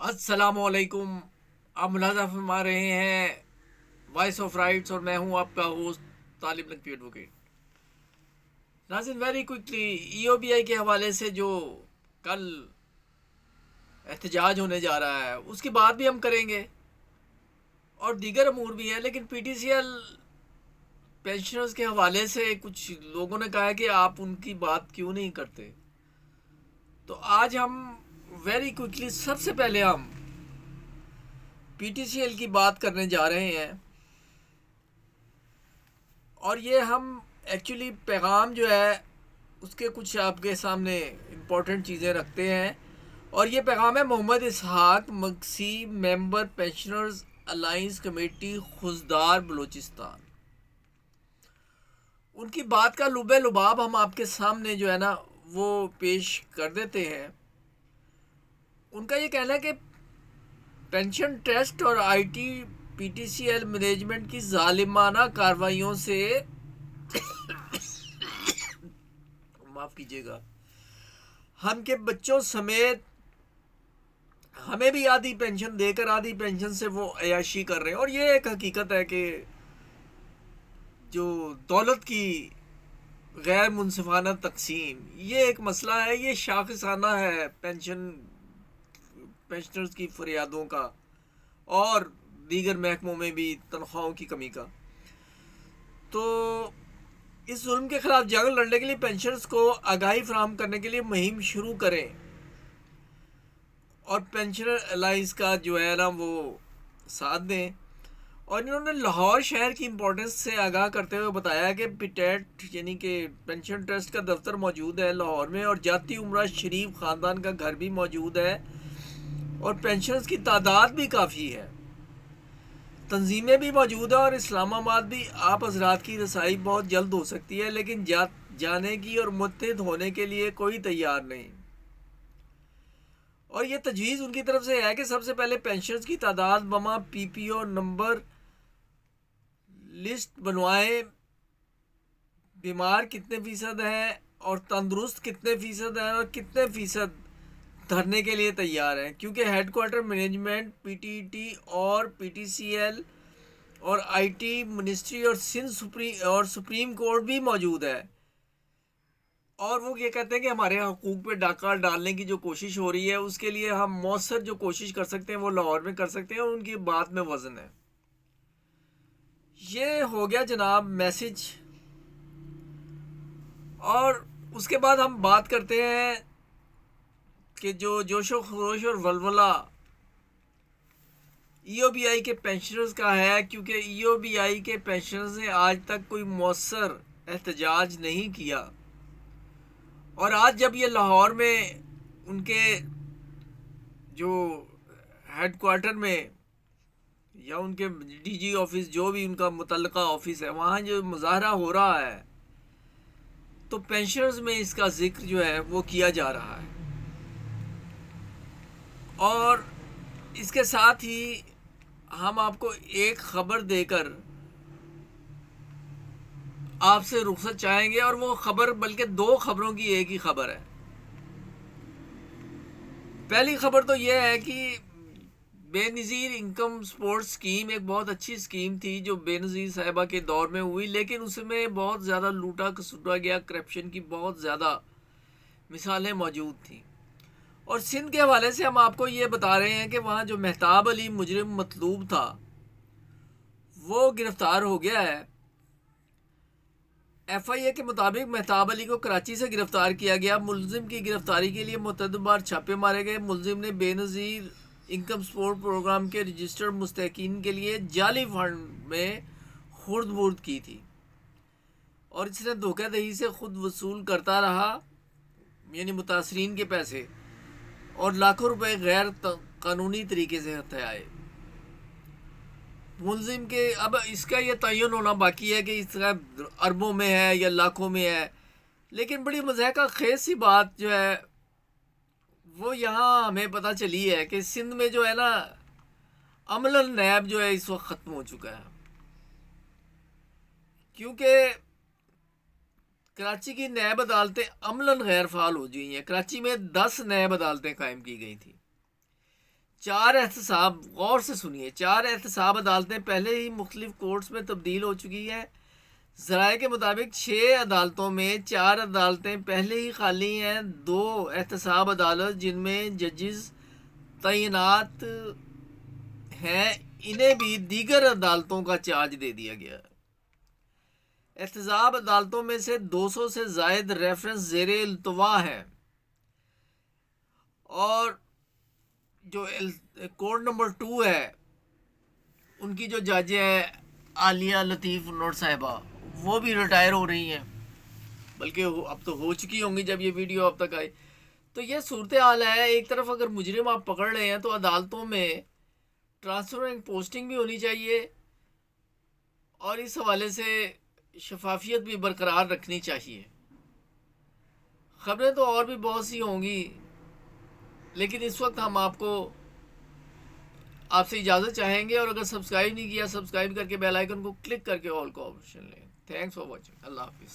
السلام علیکم. آپ ملاحظہ فرما رہے ہیں وائس آف رائٹس اور میں ہوں آپ کا ہوسٹ طالب نقوی ایڈوکیٹ. ناظرین, ویری کوئکلی ای او بی آئی کے حوالے سے جو کل احتجاج ہونے جا رہا ہے اس کی بات بھی ہم کریں گے اور دیگر امور بھی ہیں, لیکن P T C L pensioners کے حوالے سے کچھ لوگوں نے کہا ہے کہ آپ ان کی بات کیوں نہیں کرتے. تو آج ہم ویری کوئکلی سب سے پہلے ہم پی ٹی سی ایل کی بات کرنے جا رہے ہیں, اور یہ ہم ایکچولی پیغام جو ہے اس کے کچھ آپ کے سامنے امپورٹنٹ چیزیں رکھتے ہیں, اور یہ پیغام ہے Muhammad Ishaq Maksi, member pensioners alliance committee Khuzdar Balochistan. ان کی بات کا لب لباب ہم آپ کے سامنے جو ہے نا وہ پیش کر دیتے ہیں. ان کا یہ کہنا ہے کہ پینشن ٹرسٹ اور I T P T C L management کی ظالمانہ کارروائیوں سے معاف کیجیے گا, ہم کے بچوں سمیت ہمیں بھی آدھی پینشن دے کر آدھی پینشن سے وہ عیاشی کر رہے ہیں. اور یہ ایک حقیقت ہے کہ جو دولت کی غیر منصفانہ تقسیم یہ ایک مسئلہ ہے, یہ شاخصانہ ہے پینشنرز کی فریادوں کا اور دیگر محکموں میں بھی تنخواہوں کی کمی کا. تو اس ظلم کے خلاف جنگ لڑنے کے لیے پینشنرز کو آگاہی فراہم کرنے کے لیے مہم شروع کریں, اور پینشنر الائنس کا جو ہے نا وہ ساتھ دیں. اور انہوں نے لاہور شہر کی امپورٹنس سے آگاہ کرتے ہوئے بتایا کہ پیٹیٹ یعنی کہ پینشن ٹرسٹ کا دفتر موجود ہے لاہور میں, اور جاتی عمرہ شریف خاندان کا گھر بھی موجود ہے, اور پینشنرز کی تعداد بھی کافی ہے, تنظیمیں بھی موجود ہیں, اور اسلام آباد بھی آپ حضرات کی رسائی بہت جلد ہو سکتی ہے, لیکن جانے کی اور متحد ہونے کے لیے کوئی تیار نہیں. اور یہ تجویز ان کی طرف سے ہے کہ سب سے پہلے پینشنرز کی تعداد بما پی پی او نمبر لسٹ بنوائیں, بیمار کتنے فیصد ہیں اور تندرست کتنے فیصد ہیں اور کتنے فیصد دھرنے کے لیے تیار ہیں, کیونکہ headquarter management P T T اور پی ٹی سی ایل اور آئی ٹی منسٹری اور سندھ اور سپریم کورٹ بھی موجود ہے. اور وہ یہ کہتے ہیں کہ ہمارے حقوق پہ ڈاکہ ڈالنے کی جو کوشش ہو رہی ہے اس کے لیے ہم مؤثر جو کوشش کر سکتے ہیں وہ لاہور میں کر سکتے ہیں, اور ان کی بات میں وزن ہے. یہ ہو گیا جناب میسج. اور اس کے بعد ہم بات کرتے ہیں کہ جو جوش و خروش اور ولولہ ای او بی آئی کے پینشنرز کا ہے, کیونکہ ای او بی آئی کے پینشنرز نے آج تک کوئی مؤثر احتجاج نہیں کیا, اور آج جب یہ لاہور میں ان کے جو ہیڈ کوارٹر میں یا ان کے ڈی جی آفس جو بھی ان کا متعلقہ آفس ہے وہاں جو مظاہرہ ہو رہا ہے, تو پینشنرز میں اس کا ذکر جو ہے وہ کیا جا رہا ہے. اور اس کے ساتھ ہی ہم آپ کو ایک خبر دے کر آپ سے رخصت چاہیں گے, اور وہ خبر بلکہ دو خبروں کی ایک ہی خبر ہے. پہلی خبر تو یہ ہے کہ بے نظیر انکم سپورٹ اسکیم ایک بہت اچھی اسکیم تھی جو بے نظیر صاحبہ کے دور میں ہوئی, لیکن اس میں بہت زیادہ لوٹا کسوٹا گیا, کرپشن کی بہت زیادہ مثالیں موجود تھیں. اور سندھ کے حوالے سے ہم آپ کو یہ بتا رہے ہیں کہ وہاں جو مہتاب علی مجرم مطلوب تھا وہ گرفتار ہو گیا ہے. ایف آئی اے کے مطابق مہتاب علی کو کراچی سے گرفتار کیا گیا. ملزم کی گرفتاری کے لیے متعدد بار چھاپے مارے گئے. ملزم نے بے نظیر انکم سپورٹ پروگرام کے رجسٹرڈ مستحقین کے لیے جعلی فنڈ میں خرد برد کی تھی, اور اس نے دھوکہ دہی سے خود وصول کرتا رہا, یعنی متاثرین کے پیسے, اور لاکھوں روپے غیر قانونی طریقے سے ہتھیائے. ملزم کے اب اس کا یہ تعین ہونا باقی ہے کہ اس کا اربوں میں ہے یا لاکھوں میں ہے, لیکن بڑی مضحکہ خیز سی بات جو ہے وہ یہاں ہمیں پتہ چلی ہے کہ سندھ میں جو ہے نا عملاً نیب جو ہے اس وقت ختم ہو چکا ہے, کیونکہ کراچی کی نیب عدالتیں عملاً غیر فعال ہو گئی ہیں. کراچی میں 10 نیب عدالتیں قائم کی گئی تھیں, 4 احتساب، غور سے سنیے، 4 احتساب عدالتیں پہلے ہی مختلف کورٹس میں تبدیل ہو چکی ہیں۔ ذرائع کے مطابق 6 عدالتوں میں 4 عدالتیں پہلے ہی خالی ہیں۔ 2 احتساب عدالت جن میں ججز تعینات ہیں، انہیں بھی دیگر عدالتوں کا چارج دے دیا گیا ہے۔ احتساب عدالتوں میں سے 200 سے زائد ریفرنس زیر التوا ہیں، اور جو کورٹ نمبر 2 ہے ان کی جو جج ہے عالیہ لطیف نوٹ صاحبہ، وہ بھی ریٹائر ہو رہی ہیں، بلکہ اب تو ہو چکی ہوں گی جب یہ ویڈیو اب تک آئی۔ تو یہ صورتحال ہے۔ ایک طرف اگر مجرم آپ پکڑ رہے ہیں تو عدالتوں میں ٹرانسفر اینڈ پوسٹنگ بھی ہونی چاہیے، اور اس حوالے سے شفافیت بھی برقرار رکھنی چاہیے۔ خبریں تو اور بھی بہت سی ہوں گی، لیکن اس وقت ہم آپ سے اجازت چاہیں گے، اور اگر سبسکرائب نہیں کیا سبسکرائب کر کے بیل آئیکن کو کلک کر کے آل کو آپشن لیں۔ Thanks for watching. اللہ حافظ۔